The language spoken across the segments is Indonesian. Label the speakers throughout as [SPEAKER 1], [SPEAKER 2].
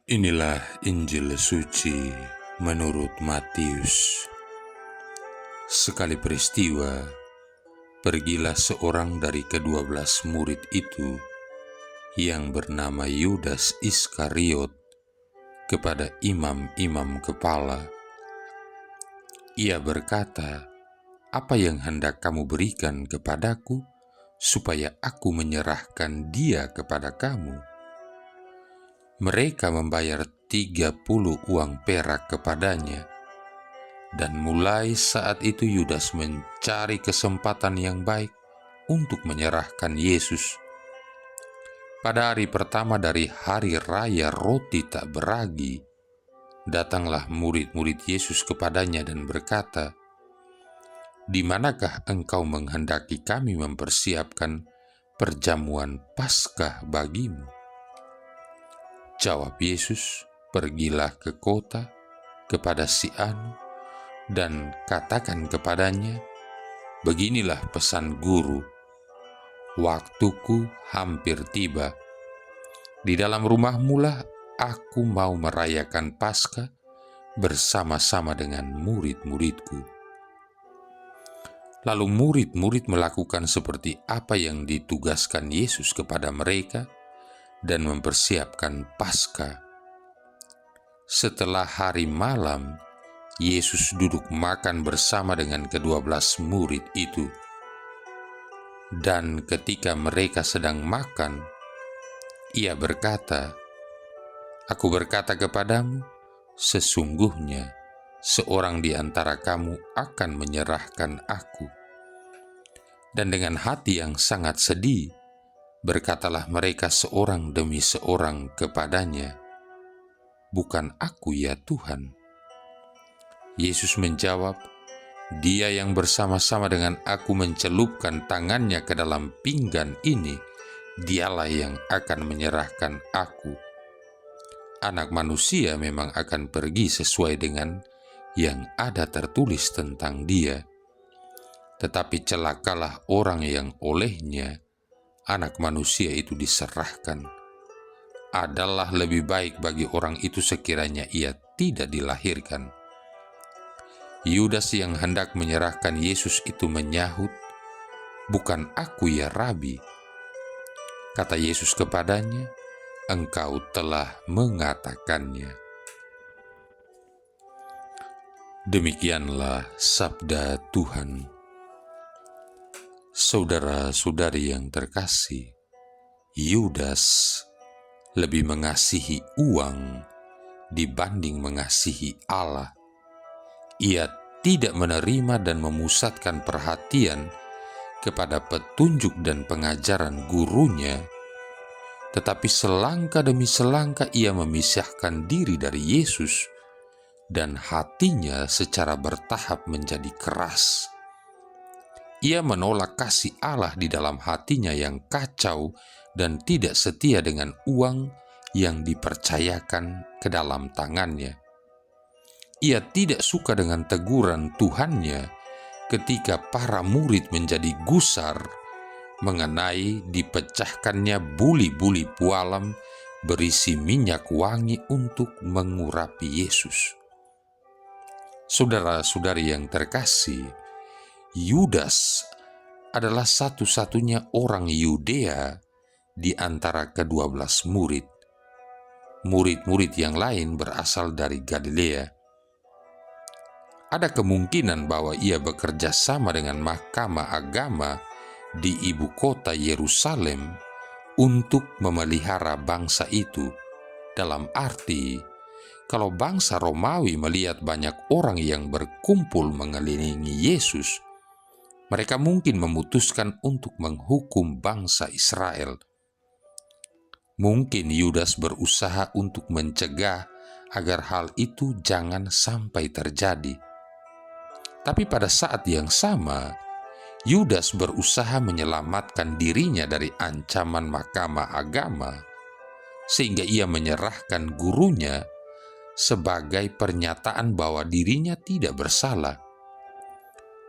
[SPEAKER 1] Inilah Injil suci menurut Matius. Sekali peristiwa, pergilah seorang dari ke-12 murid itu yang bernama Yudas Iskariot kepada imam-imam kepala. Ia berkata, "Apa yang hendak kamu berikan kepadaku supaya aku menyerahkan dia kepada kamu?" Mereka membayar 30 uang perak kepadanya, dan mulai saat itu Yudas mencari kesempatan yang baik untuk menyerahkan Yesus. Pada hari pertama dari hari raya roti tak beragi, datanglah murid-murid Yesus kepadanya dan berkata, "Di manakah engkau menghendaki kami mempersiapkan perjamuan Paskah bagimu?" Jawab Yesus, "Pergilah ke kota, kepada si anu, dan katakan kepadanya, beginilah pesan guru, waktuku hampir tiba. Di dalam rumahmulah aku mau merayakan Paskah bersama-sama dengan murid-muridku." Lalu murid-murid melakukan seperti apa yang ditugaskan Yesus kepada mereka dan mempersiapkan Paskah. Setelah hari malam, Yesus duduk makan bersama dengan ke-12 murid itu. Dan ketika mereka sedang makan, ia berkata, "Aku berkata kepadamu, sesungguhnya seorang di antara kamu akan menyerahkan aku." Dan dengan hati yang sangat sedih, berkatalah mereka seorang demi seorang kepadanya, "Bukan aku ya Tuhan?" Yesus menjawab, "Dia yang bersama-sama dengan aku mencelupkan tangannya ke dalam pinggan ini, dialah yang akan menyerahkan aku. Anak manusia memang akan pergi sesuai dengan yang ada tertulis tentang dia. Tetapi celakalah orang yang olehnya anak manusia itu diserahkan. Adalah lebih baik bagi orang itu sekiranya ia tidak dilahirkan." Yudas yang hendak menyerahkan Yesus itu menyahut, "Bukan aku ya Rabi." Kata Yesus kepadanya, "Engkau telah mengatakannya." Demikianlah sabda Tuhan. Saudara-saudari yang terkasih, Yudas lebih mengasihi uang dibanding mengasihi Allah. Ia tidak menerima dan memusatkan perhatian kepada petunjuk dan pengajaran gurunya, tetapi selangkah demi selangkah ia memisahkan diri dari Yesus, dan hatinya secara bertahap menjadi keras. Ia menolak kasih Allah di dalam hatinya yang kacau dan tidak setia dengan uang yang dipercayakan ke dalam tangannya. Ia tidak suka dengan teguran Tuhannya ketika para murid menjadi gusar mengenai dipecahkannya buli-buli pualam berisi minyak wangi untuk mengurapi Yesus. Saudara-saudari yang terkasih, Yudas adalah satu-satunya orang Yudea di antara ke-12 murid. Murid-murid yang lain berasal dari Galilea. Ada kemungkinan bahwa ia bekerja sama dengan mahkamah agama di ibu kota Yerusalem untuk memelihara bangsa itu, dalam arti kalau bangsa Romawi melihat banyak orang yang berkumpul mengelilingi Yesus, mereka mungkin memutuskan untuk menghukum bangsa Israel. Mungkin Yudas berusaha untuk mencegah agar hal itu jangan sampai terjadi. Tapi pada saat yang sama, Yudas berusaha menyelamatkan dirinya dari ancaman mahkamah agama, sehingga ia menyerahkan gurunya sebagai pernyataan bahwa dirinya tidak bersalah.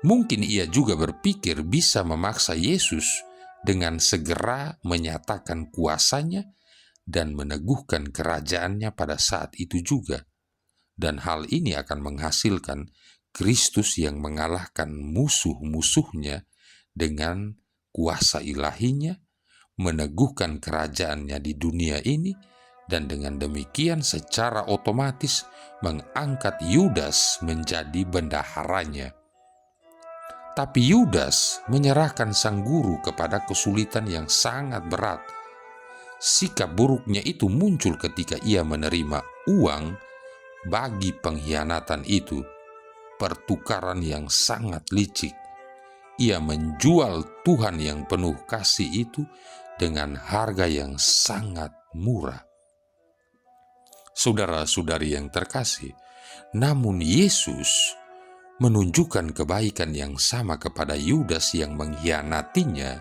[SPEAKER 1] Mungkin ia juga berpikir bisa memaksa Yesus dengan segera menyatakan kuasanya dan meneguhkan kerajaannya pada saat itu juga. Dan hal ini akan menghasilkan Kristus yang mengalahkan musuh-musuhnya dengan kuasa ilahinya, meneguhkan kerajaannya di dunia ini, dan dengan demikian secara otomatis mengangkat Yudas menjadi bendaharanya. Tapi Yudas menyerahkan sang guru kepada kesulitan yang sangat berat. Sikap buruknya itu muncul ketika ia menerima uang bagi pengkhianatan itu, pertukaran yang sangat licik. Ia menjual Tuhan yang penuh kasih itu dengan harga yang sangat murah. Saudara-saudari yang terkasih, namun Yesus menunjukkan kebaikan yang sama kepada Yudas yang mengkhianatinya,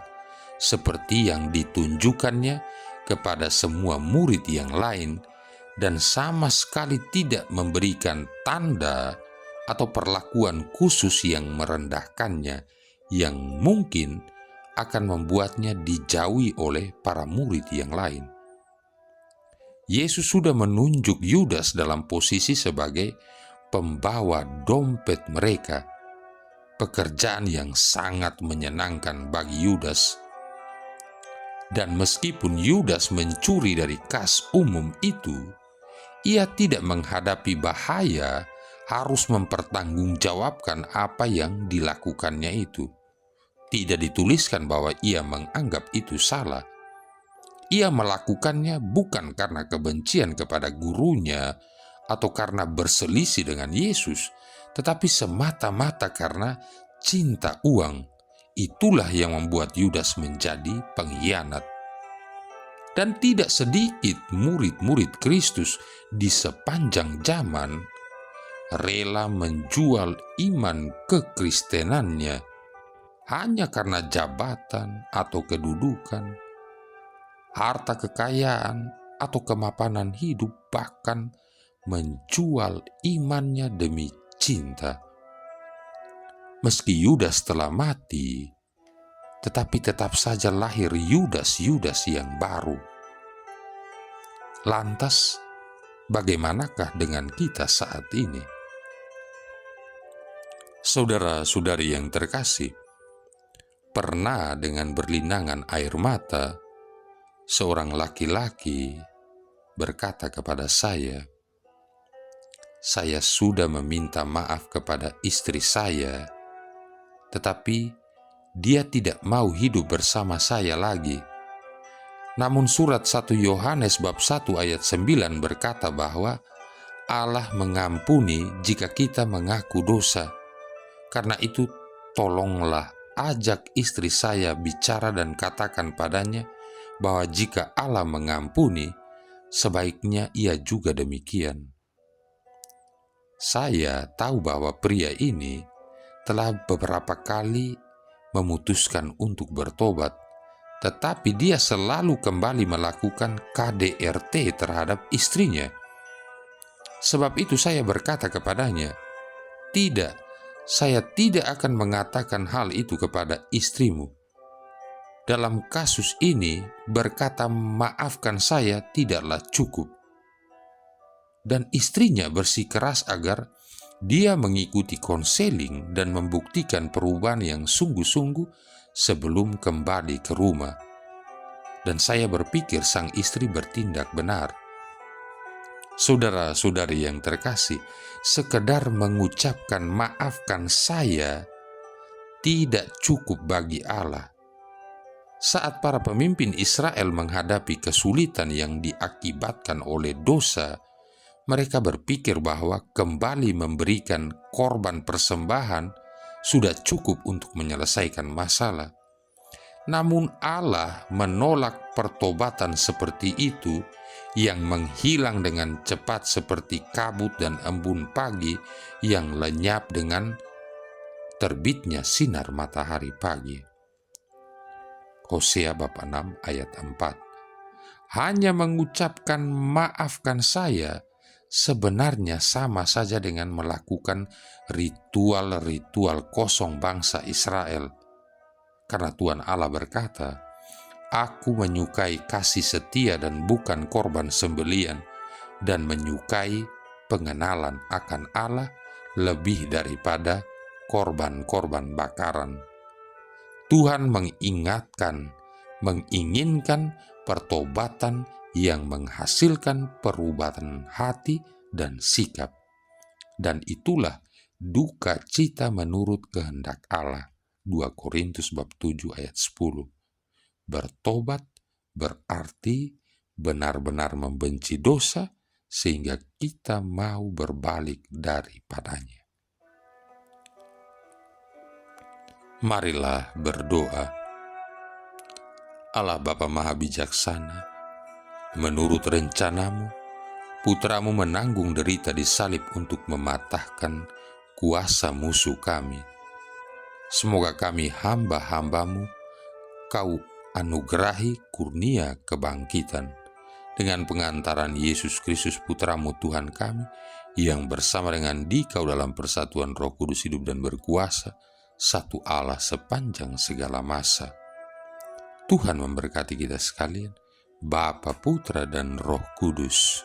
[SPEAKER 1] seperti yang ditunjukkannya kepada semua murid yang lain, dan sama sekali tidak memberikan tanda atau perlakuan khusus yang merendahkannya, yang mungkin akan membuatnya dijauhi oleh para murid yang lain. Yesus sudah menunjuk Yudas dalam posisi sebagai pembawa dompet mereka, pekerjaan yang sangat menyenangkan bagi Yudas. Dan meskipun Yudas mencuri dari kas umum itu, ia tidak menghadapi bahaya harus mempertanggungjawabkan apa yang dilakukannya itu. Tidak dituliskan bahwa ia menganggap itu salah. Ia melakukannya bukan karena kebencian kepada gurunya atau karena berselisih dengan Yesus, tetapi semata-mata karena cinta uang. Itulah yang membuat Yudas menjadi pengkhianat. Dan tidak sedikit murid-murid Kristus di sepanjang zaman rela menjual iman kekristenannya hanya karena jabatan atau kedudukan, harta kekayaan, atau kemapanan hidup, bahkan menjual imannya demi cinta. Meski Yudas telah mati, tetapi tetap saja lahir Yudas-Yudas yang baru. Lantas, bagaimanakah dengan kita saat ini? Saudara-saudari yang terkasih, pernah dengan berlinangan air mata, seorang laki-laki berkata kepada saya sudah meminta maaf kepada istri saya, tetapi dia tidak mau hidup bersama saya lagi. Namun surat 1 Yohanes bab 1 ayat 9 berkata bahwa Allah mengampuni jika kita mengaku dosa. Karena itu tolonglah ajak istri saya bicara dan katakan padanya bahwa jika Allah mengampuni, sebaiknya ia juga demikian. Saya tahu bahwa pria ini telah beberapa kali memutuskan untuk bertobat, tetapi dia selalu kembali melakukan KDRT terhadap istrinya. Sebab itu saya berkata kepadanya, "Tidak, saya tidak akan mengatakan hal itu kepada istrimu. Dalam kasus ini, berkata maafkan saya tidaklah cukup." Dan istrinya bersikeras agar dia mengikuti konseling dan membuktikan perubahan yang sungguh-sungguh sebelum kembali ke rumah. Dan saya berpikir sang istri bertindak benar. Saudara-saudari yang terkasih, sekedar mengucapkan maafkan saya tidak cukup bagi Allah. Saat para pemimpin Israel menghadapi kesulitan yang diakibatkan oleh dosa, mereka berpikir bahwa kembali memberikan korban persembahan sudah cukup untuk menyelesaikan masalah. Namun Allah menolak pertobatan seperti itu yang menghilang dengan cepat seperti kabut dan embun pagi yang lenyap dengan terbitnya sinar matahari pagi. Hosea bab 6 ayat 4. Hanya mengucapkan maafkan saya sebenarnya sama saja dengan melakukan ritual-ritual kosong bangsa Israel. Karena Tuhan Allah berkata, Aku menyukai kasih setia dan bukan korban sembelian, dan menyukai pengenalan akan Allah lebih daripada korban-korban bakaran. Tuhan menginginkan pertobatan yang menghasilkan perubahan hati dan sikap. Dan itulah duka cita menurut kehendak Allah. 2 Korintus bab 7 ayat 10. Bertobat berarti benar-benar membenci dosa sehingga kita mau berbalik daripadanya. Marilah berdoa. Allah Bapa Maha Bijaksana, menurut rencanamu, Putramu menanggung derita di salib untuk mematahkan kuasa musuh kami. Semoga kami hamba-hambamu, Kau anugerahi kurnia kebangkitan dengan pengantaran Yesus Kristus Putramu Tuhan kami, yang bersama dengan Dikau dalam persatuan Roh Kudus hidup dan berkuasa, satu Allah sepanjang segala masa. Tuhan memberkati kita sekalian, Bapa, Putra, dan Roh Kudus.